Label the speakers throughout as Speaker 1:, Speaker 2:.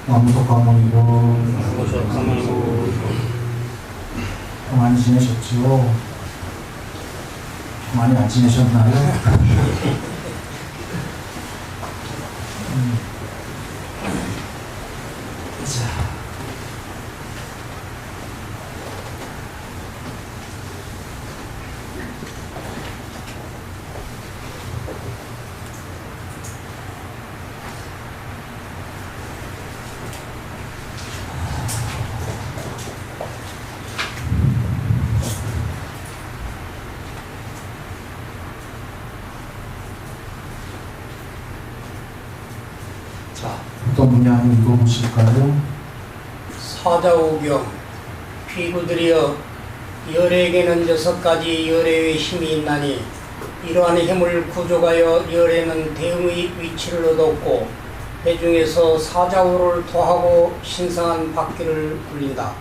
Speaker 1: 왕무속가문이고 많이 지내셨죠? 많이 안 지내셨나요? 자. 어떤 분이 한번 읽어보실까요?
Speaker 2: 사자우경 피구들이여 열에게는 6가지 열애의 힘이 있나니 이러한 힘을 구족하여 열에는 대응의 위치를 얻었고 배중에서 사자우를 토하고 신성한 바퀴를 굴린다.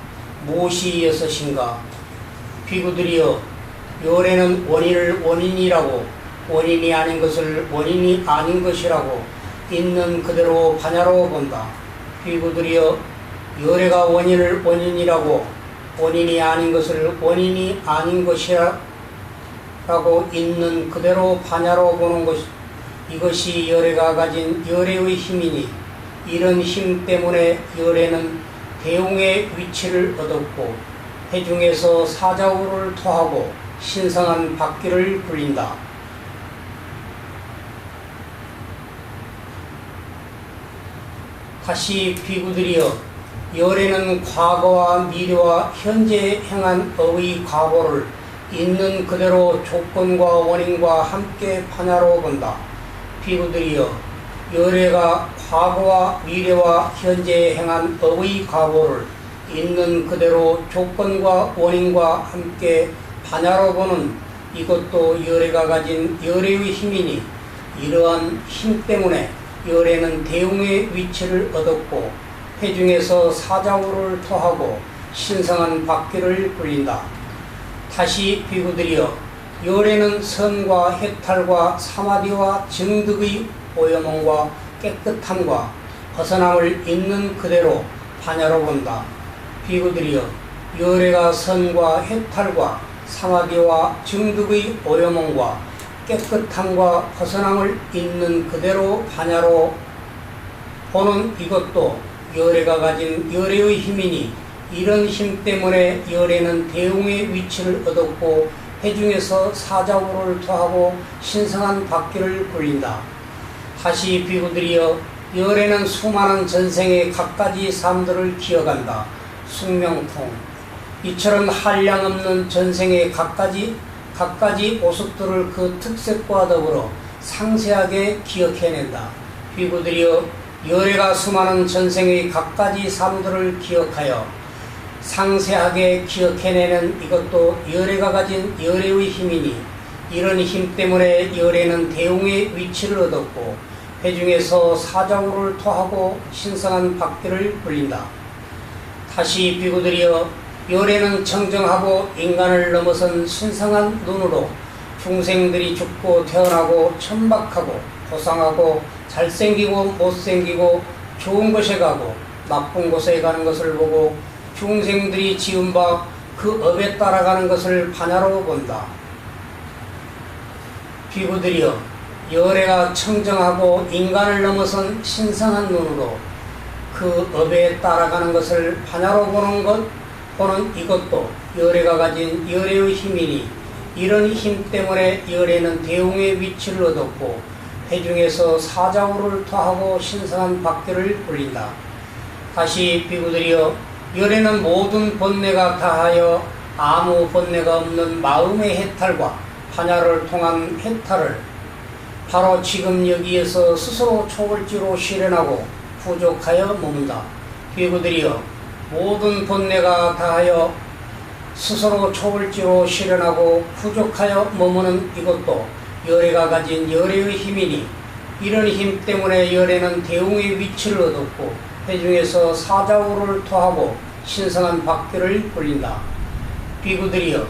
Speaker 2: 무엇이 여섯인가? 피구들이여 열에는 원인을 원인이라고 원인이 아닌 것을 원인이 아닌 것이라고 있는 그대로 반야로 본다. 피구들이여 열애가 원인을 원인이라고 원인이 아닌 것을 원인이 아닌 것이라고 있는 그대로 반야로 보는 것, 이것이 열애가 가진 열애의 힘이니 이런 힘 때문에 열애는 대웅의 위치를 얻었고 해중에서 사자우를 토하고 신성한 바퀴를 굴린다. 다시 피구들이여 열애는 과거와 미래와 현재 행한 업의 과거를 있는 그대로 조건과 원인과 함께 반야로 본다. 피구들이여 열애가 과거와 미래와 현재 행한 업의 과거를 있는 그대로 조건과 원인과 함께 반야로 보는 이것도 열애가 가진 열애의 힘이니 이러한 힘 때문에 열애는 대웅의 위치를 얻었고 해중에서 사자우를 토하고 신성한 바퀴를 굴린다. 다시 피구들이여 열애는 선과 해탈과 사마디와 정득의 오염함과 깨끗함과 벗어남을 있는 그대로 반야로 본다. 피구들이여 열애가 선과 해탈과 사마디와 정득의 오염함과 깨끗함과 벗어남을 있는 그대로 반야로 보는 이것도 열애가 가진 열애의 힘이니 이런 힘 때문에 열애는 대웅의 위치를 얻었고 해중에서 사자우를 토하고 신성한 바퀴를 굴린다. 다시 피구들이여 열애는 수많은 전생의 갖가지 삶들을 기억한다. 숙명통 이처럼 한량없는 전생의 갖가지 모습들을 그 특색과 더불어 상세하게 기억해낸다. 피구들이여 열애가 수많은 전생의 갖가지 삶들을 기억하여 상세하게 기억해내는 이것도 열애가 가진 열애의 힘이니 이런 힘 때문에 열애는 대웅의 위치를 얻었고 해중에서 사자우를 토하고 신성한 바퀴를 굴린다. 다시 피구들이여 열애는 청정하고 인간을 넘어선 신성한 눈으로 중생들이 죽고 태어나고 천박하고 고상하고 잘생기고 못생기고 좋은 곳에 가고 나쁜 곳에 가는 것을 보고 중생들이 지은 바 그 업에 따라가는 것을 반야로 본다. 피구들이여 열애가 청정하고 인간을 넘어선 신성한 눈으로 그 업에 따라가는 것을 반야로 보는 이것도 열애가 가진 열애의 힘이니 이런 힘 때문에 열애는 대웅의 위치를 얻었고 해중에서 사자우를 토하고 신성한 바퀴를 굴린다. 다시 피구들이여 열애는 모든 번뇌가 다하여 아무 번뇌가 없는 마음의 해탈과 반야를 통한 해탈을 바로 지금 여기에서 스스로 초월지로 실현하고 부족하여 머문다. 피구들이여 모든 번뇌가 다하여 스스로 초월지로 실현하고 부족하여 머무는 이것도 열애가 가진 열애의 힘이니 이런 힘 때문에 열애는 대웅의 위치를 얻었고 해중에서 사자우를 토하고 신성한 바퀴를 굴린다. 비구들이여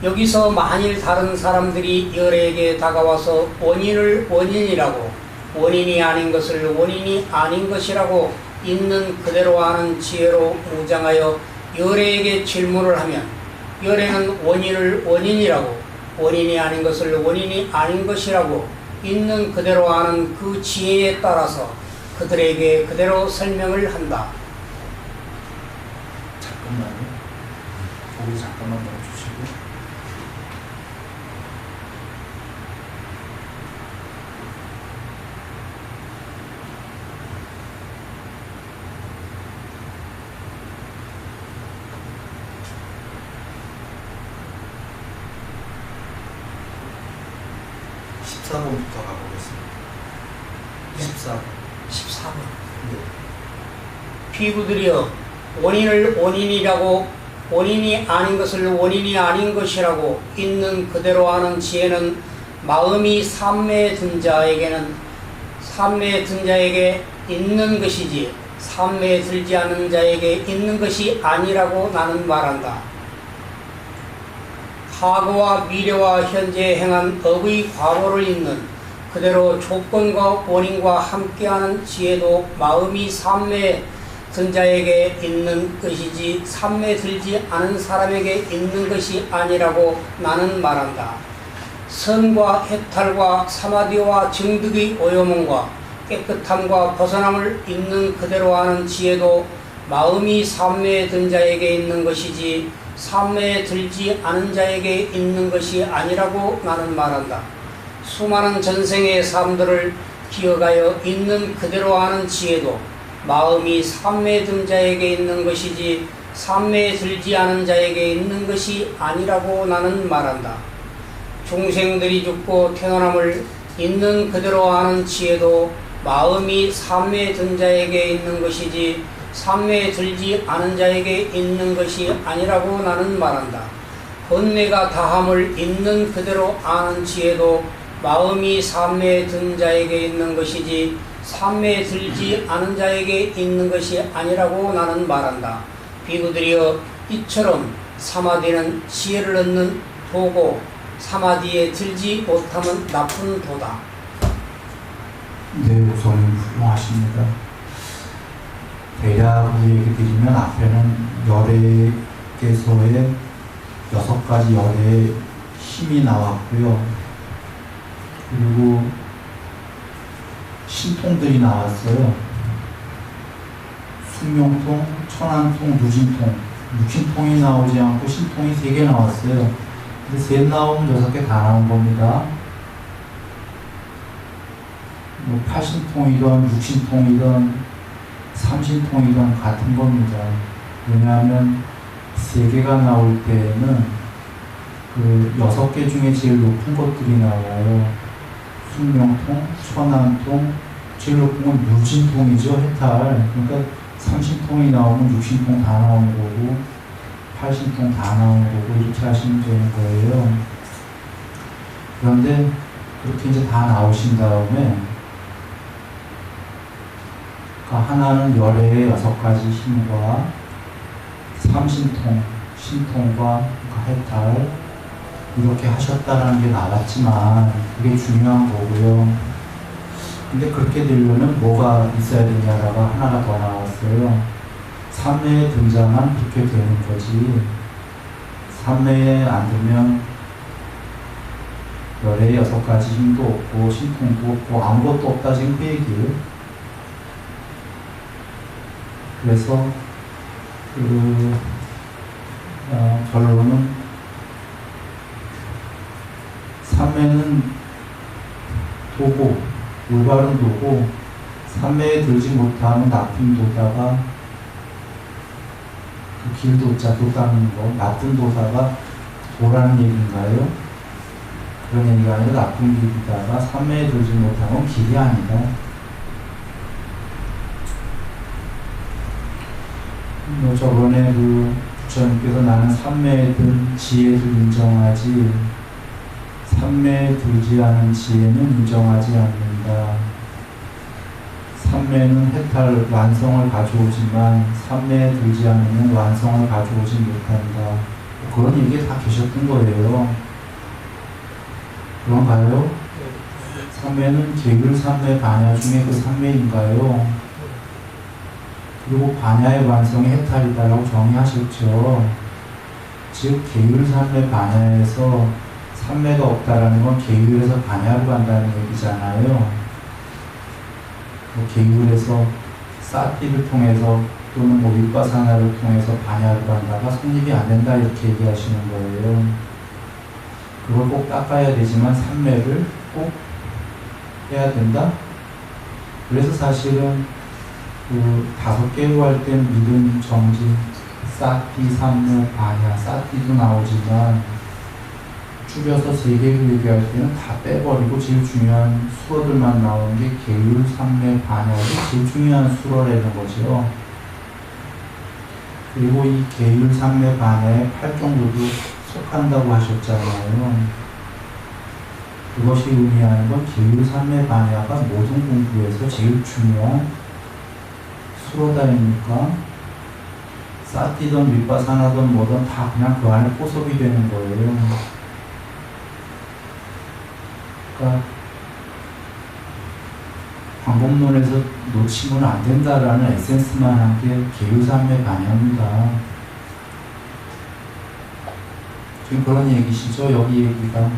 Speaker 2: 여기서 만일 다른 사람들이 열애에게 다가와서 원인을 원인이라고 원인이 아닌 것을 원인이 아닌 것이라고 있는 그대로 아는 지혜로 무장하여 열애에게 질문을 하면 열애는 원인을 원인이라고 원인이 아닌 것을 원인이 아닌 것이라고 있는 그대로 아는 그 지혜에 따라서 그들에게 그대로 설명을 한다.
Speaker 1: 잠깐만요. 거기 잠깐만 넣어주시고.
Speaker 3: 부터 가보겠습니다. 14번.
Speaker 2: 14번.
Speaker 3: 네.
Speaker 2: 피구들이여 원인을 원인이라고 원인이 아닌 것을 원인이 아닌 것이라고 있는 그대로 아는 지혜는 마음이 삼매에 든 자에게는 삼매에 든 자에게 있는 것이지 삼매에 들지 않은 자에게 있는 것이 아니라고 나는 말한다. 과거와 미래와 현재에 행한 업의 과보를 있는 그대로 조건과 원인과 함께하는 지혜도 마음이 삼매에 든 자에게 있는 것이지 삼매에 들지 않은 사람에게 있는 것이 아니라고 나는 말한다. 선과 해탈과 사마디와 증득의 오염음과 깨끗함과 벗어남을 있는 그대로 아는 지혜도 마음이 삼매에 든 자에게 있는 것이지 삼매에 들지 않은 자에게 있는 것이 아니라고 나는 말한다. 수많은 전생의 삶들을 기억하여 있는 그대로 아는 지혜도 마음이 삼매에 든 자에게 있는 것이지 삼매에 들지 않은 자에게 있는 것이 아니라고 나는 말한다. 중생들이 죽고 태어남을 있는 그대로 아는 지혜도 마음이 삼매에 든 자에게 있는 것이지 삼매에 들지 않은 자에게 있는 것이 아니라고 나는 말한다. 번뇌가 다함을 있는 그대로 아는 지혜도 마음이 삼매에 든 자에게 있는 것이지 삼매에 들지 않은 자에게 있는 것이 아니라고 나는 말한다. 비구들이여 이처럼 사마디는 지혜를 얻는 도고 사마디에 들지 못하면 나쁜 도다.
Speaker 1: 네, 우선 훌륭하십니다. 대략 얘기 드리면 앞에는 열애께서의 6가지 열애의 힘이 나왔고요. 그리고 신통들이 나왔어요. 숙명통, 천안통, 누진통, 육신통이 나오지 않고 신통이 3개 나왔어요. 근데 셋 나오면 6개 다 나온 겁니다. 뭐 8신통이든 육신통이든 삼신통이든 같은 겁니다. 왜냐하면 3개가 나올 때는 그 6개 중에 제일 높은 것들이 나와요. 숙명통, 천안통, 제일 높은 건 물진통이죠. 해탈. 그러니까 삼신통이 나오면 육신통 다 나오는 거고 8신통 다 나오는 거고 이렇게 하시면 되는 거예요. 그런데 그렇게 이제 다 나오신 다음에 하나는 열애의 6가지 힘과 삼신통, 신통과 해탈 이렇게 하셨다라는 게 나왔지만 그게 중요한 거고요. 근데 그렇게 되려면 뭐가 있어야 되냐라가 하나가 더 나왔어요. 삼매에 등장한 그렇게 되는 거지. 삼매에 안 들면 열애의 6가지 힘도 없고 신통도 없고 아무것도 없다 지금 그 얘기예요. 그래서 결론은 삼매는 도고 올바른 도고 삼매에 들지 못하는 나쁜 도다가 그 길도자 도다는 거 나쁜 도다가 도라는 얘기인가요? 그런 얘기가 아니라 나쁜 길이다가 삼매에 들지 못하는 길이 아니다. 저번에 그 부처님께서 나는 삼매에 든 지혜를 인정하지 삼매에 들지 않은 지혜는 인정하지 않는다. 삼매는 해탈 완성을 가져오지만 삼매에 들지 않으면 완성을 가져오지 못한다. 그런 얘기 다 계셨던 거예요. 그런가요? 삼매는 계율 삼매 반야 중에 그 삼매인가요? 그리고 반야의 완성이 해탈이다라고 정의하셨죠. 즉 계율삼매 반야에서 삼매가 없다라는 건 계율에서 반야로 간다는 얘기잖아요. 뭐 계율에서 사띠를 통해서 또는 뭐 윗바사나를 통해서 반야로 간다가 성립이 안 된다 이렇게 얘기하시는 거예요. 그걸 꼭 닦아야 되지만 삼매를 꼭 해야 된다. 그래서 사실은 그 5개로 할 땐 믿음, 정진, 사띠, 삼매, 반야, 사띠도 나오지만 줄여서 3개로 얘기할 때는 다 빼버리고 제일 중요한 수어들만 나오는 게 계율, 삼매, 반야가 제일 중요한 수어라는 거죠. 그리고 이 계율, 삼매, 반야의 8종도도 속한다고 하셨잖아요. 그것이 의미하는 건 계율, 삼매, 반야가 모든 공부에서 제일 중요한 수로다입니까? 사띠든 윗바사나든 뭐든 다 그냥 그 안에 포섭이 되는 거예요. 그러니까 방법론에서 놓치면 안 된다라는 에센스만 한 게 계율삼매 반야입니다. 지금 그런 얘기시죠? 여기 얘기가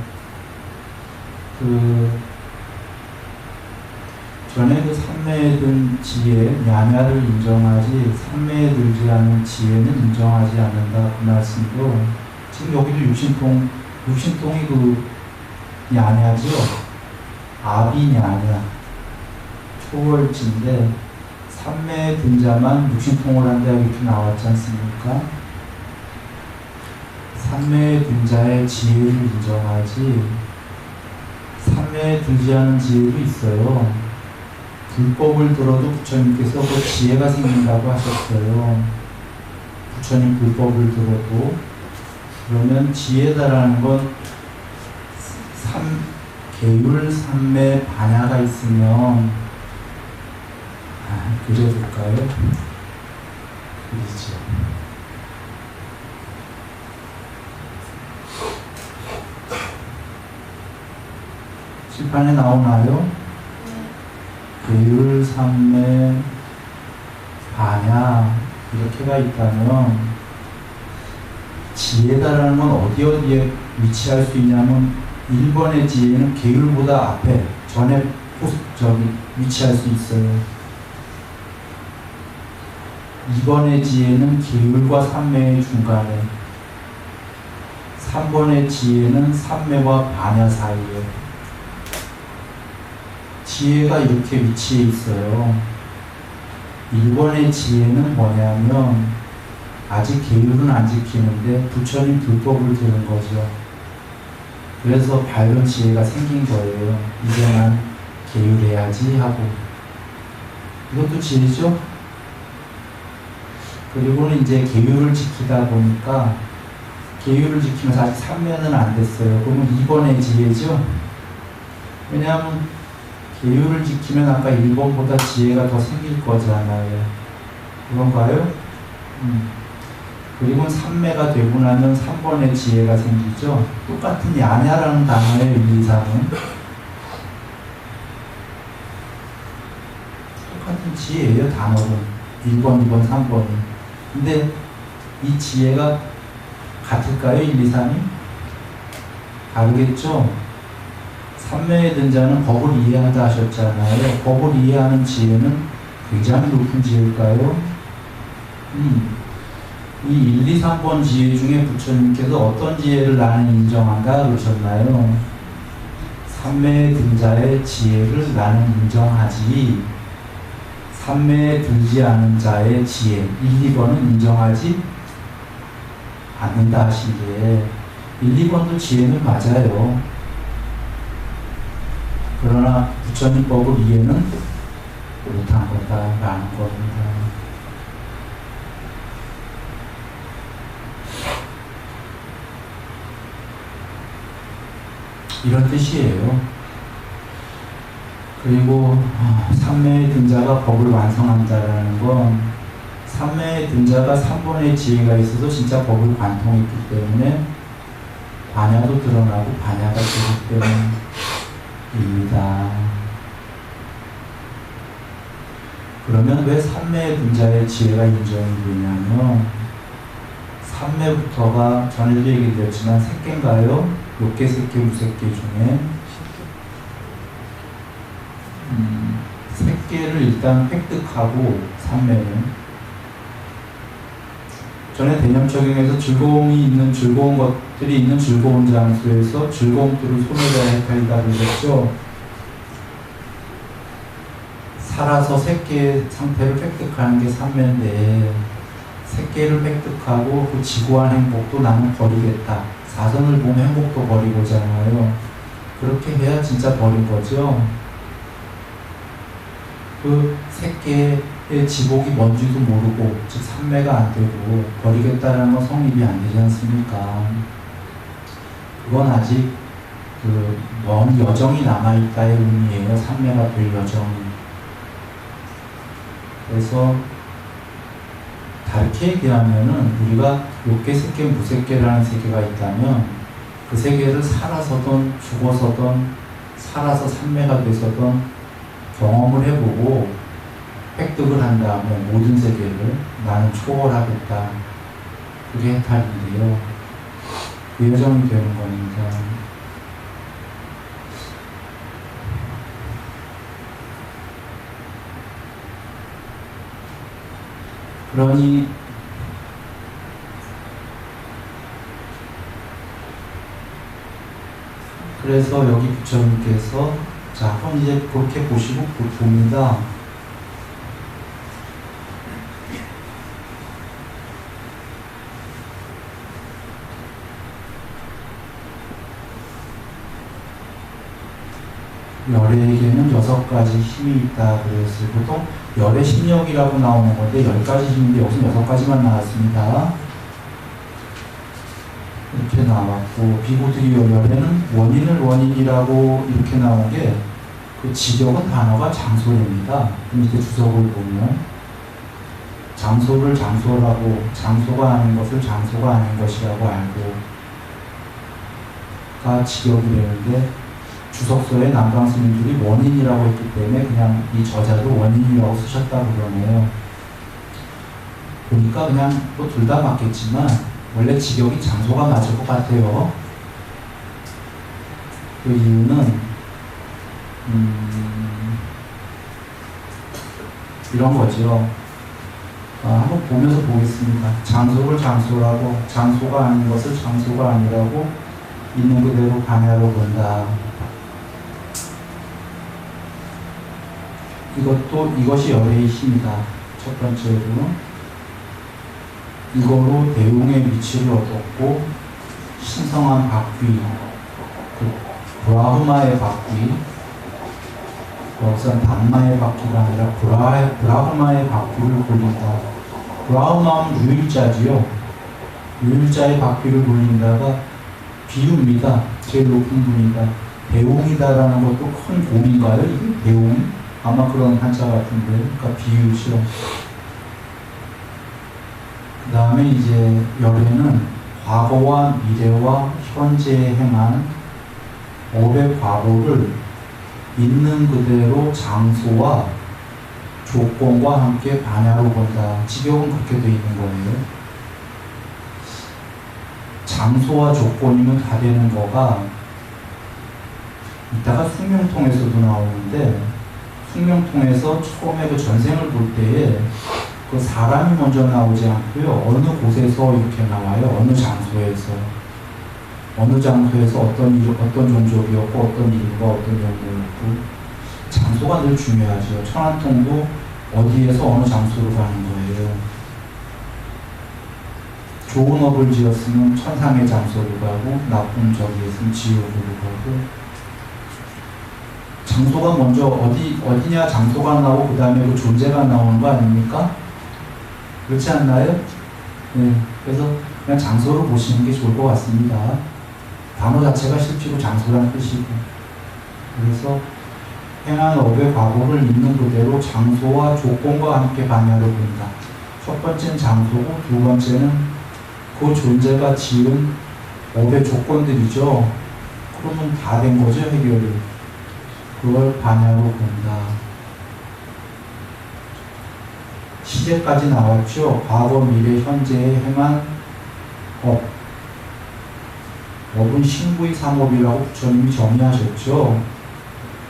Speaker 1: 전에 그 삼매에 든 지혜, 냐냐를 인정하지 삼매에 들지 않은 지혜는 인정하지 않는다 그 말씀도 지금 여기도 육신통이 그 냐냐죠. 아비 냐냐 초월지인데 삼매에 든 자만 육신통을 한다 이렇게 나왔지 않습니까? 삼매에 든 자의 지혜를 인정하지 삼매에 들지 않은 지혜도 있어요. 불법을 들어도 부처님께서 그 지혜가 생긴다고 하셨어요. 부처님 불법을 들어도 그러면 지혜다라는 건 계율, 삼매, 반야가 있으면 그려볼까요? 그리죠. 칠판에 나오나요? 계율, 삼매, 반야 이렇게가 있다면 지혜다라는 건 어디에 위치할 수 있냐면 1번의 지혜는 계율보다 앞에 전에 위치할 수 있어요. 2번의 지혜는 계율과 삼매의 중간에 3번의 지혜는 삼매와 반야 사이에 지혜가 이렇게 위치해 있어요. 1번의 지혜는 뭐냐면 아직 계율은 안 지키는데 부처님 불법을 들은 거죠. 그래서 밝은 지혜가 생긴 거예요. 이제 난 계율해야지 하고 이것도 지혜죠. 그리고는 이제 계율을 지키다 보니까 계율을 지키면서 아직 삼매는 안 됐어요. 그러면 2번의 지혜죠. 왜냐하면 계율을 지키면 아까 1번보다 지혜가 더 생길 거잖아요. 그런가요? 그리고 3매가 되고 나면 3번의 지혜가 생기죠. 똑같은 야냐라는 단어의 1, 2, 3은 똑같은 지혜예요. 단어는 1번, 2번, 3번이. 근데 이 지혜가 같을까요? 1, 2, 3이? 다르겠죠? 삼매에 든 자는 법을 이해한다 하셨잖아요. 법을 이해하는 지혜는 굉장히 높은 지혜일까요? 이 1, 2, 3번 지혜 중에 부처님께서 어떤 지혜를 나는 인정한다 그러셨나요? 삼매에 든 자의 지혜를 나는 인정하지 삼매에 들지 않은 자의 지혜 1, 2번은 인정하지 않는다 하시기에 1, 2번도 지혜는 맞아요. 그러나 부처님 법을 이해는 못한 거다라는 겁니다. 이런 뜻이에요. 그리고 삼매의 든 자가 법을 완성한다라는 건 삼매의 든 자가 3번의 지혜가 있어서 진짜 법을 관통했기 때문에 반야도 드러나고 반야가 되기 때문입니다. 그러면 왜 삼매의 분자의 지혜가 인정이 되냐면 삼매부터가 전에도 얘기드렸지만 세 개인가요? 몇 개, 세 개, 무세 개 중에 세 개를 일단 획득하고 삼매는 전에 대념 적용에서 즐거움이 있는 즐거운 것들이 있는 즐거운 장소에서 즐거움들을 손에다 헷갈리다 그랬죠. 살아서 세 개의 상태를 획득하는 게 삼매인데 세 개를 획득하고 그 지구한 행복도 나는 버리겠다. 사선을 보면 행복도 버리고잖아요. 그렇게 해야 진짜 버린 거죠. 그 세 개의 지복이 뭔지도 모르고 즉 삼매가 안 되고 버리겠다는 건 성립이 안 되지 않습니까? 그건 아직 그 먼 여정이 남아있다의 의미예요. 삼매가 될 여정이. 그래서 다르게 얘기하면은 우리가 욕계, 색계, 무색계라는 세계가 있다면 그 세계를 살아서든 죽어서든 살아서 삼매가 돼서든 경험을 해보고 획득을 한 다음에 모든 세계를 나는 초월하겠다. 그게 해탈인데요. 그 여정이 되는 겁니다. 그러니 그래서 여기 부처님께서 자, 한번 이제 그렇게 보시고 봅니다. 열애에게는 6가지 힘이 있다 그랬어요. 보통 열의 심력이라고 나오는 건데 10가지 힘인데 여기서 6가지만 나왔습니다. 이렇게 나왔고 비고들이 열애는 원인을 원인이라고 이렇게 나온 게 그 직역은 단어가 장소입니다. 밑에 주석을 보면 장소를 장소라고 장소가 아닌 것을 장소가 아닌 것이라고 알고가 직역이 되는데 주석서에 남강 스님들이 원인이라고 했기 때문에 그냥 이 저자도 원인이라고 쓰셨다고 그러네요. 보니까 그냥 뭐 둘 다 맞겠지만 원래 직역이 장소가 맞을 것 같아요. 그 이유는 이런 거죠. 한번 보면서 보겠습니다. 장소를 장소라고 장소가 아닌 것을 장소가 아니라고 있는 그대로 반야로 본다. 이것이 열애의 힘이다. 첫 번째로 이거로 대웅의 위치를 얻었고 신성한 박귀, 그 브라흐마의 박귀, 여기서는 단마의 박귀가 아니라 브라흐마의 박귀를 돌린다. 브라흐마는 유일자지요. 유일자의 박귀를 돌린다가 비유입니다. 제일 높은 분이다. 대웅이다라는 것도 큰 곰인가요? 이게 대웅? 아마 그런 한자 같은데, 그러니까 비유죠. 그 다음에 이제 열애는 과거와 미래와 현재에 행한 업의 과보를 있는 그대로 장소와 조건과 함께 반야로 본다. 직역은 그렇게 되어 있는 거예요. 장소와 조건이면 다 되는 거가 이따가 숙명통에서도 나오는데 숙명통에서 처음에 그 전생을 볼 때에 그 사람이 먼저 나오지 않고요. 어느 곳에서 이렇게 나와요. 어느 장소에서. 어느 장소에서 어떤 종족이었고 어떤 이름과 어떤 정도였고 장소가 늘 중요하죠. 천안통도 어디에서 어느 장소로 가는 거예요. 좋은 업을 지었으면 천상의 장소로 가고 나쁜 저기에서는 지옥으로 가고 장소가 먼저 어디냐 장소가 나오고 그 다음에 그 존재가 나오는 거 아닙니까? 그렇지 않나요? 네. 그래서 그냥 장소를 보시는 게 좋을 것 같습니다. 단어 자체가 실제로 장소라는 뜻이고 그래서 행한 업의 과거를 있는 그대로 장소와 조건과 함께 반야로 본다. 첫 번째는 장소고 두 번째는 그 존재가 지은 업의 조건들이죠. 그러면 다 된 거죠, 해결이. 그걸 반야로 본다. 시제까지 나왔죠. 과거, 미래, 현재에 행한 업. 업은 신부의 상업이라고 부처님이 정의하셨죠.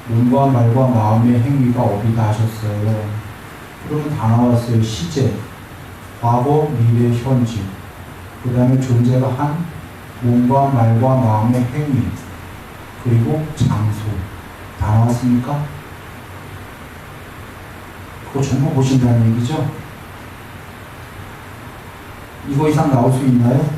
Speaker 1: 눈과 말과 마음의 행위가 업이다 하셨어요. 그러면 다 나왔어요. 시제, 과거, 미래, 현재. 그 다음에 존재가 한 몸과 말과 마음의 행위, 그리고 장소. 다 나왔습니까? 그거 전부 보신다는 얘기죠? 이거 이상 나올 수 있나요?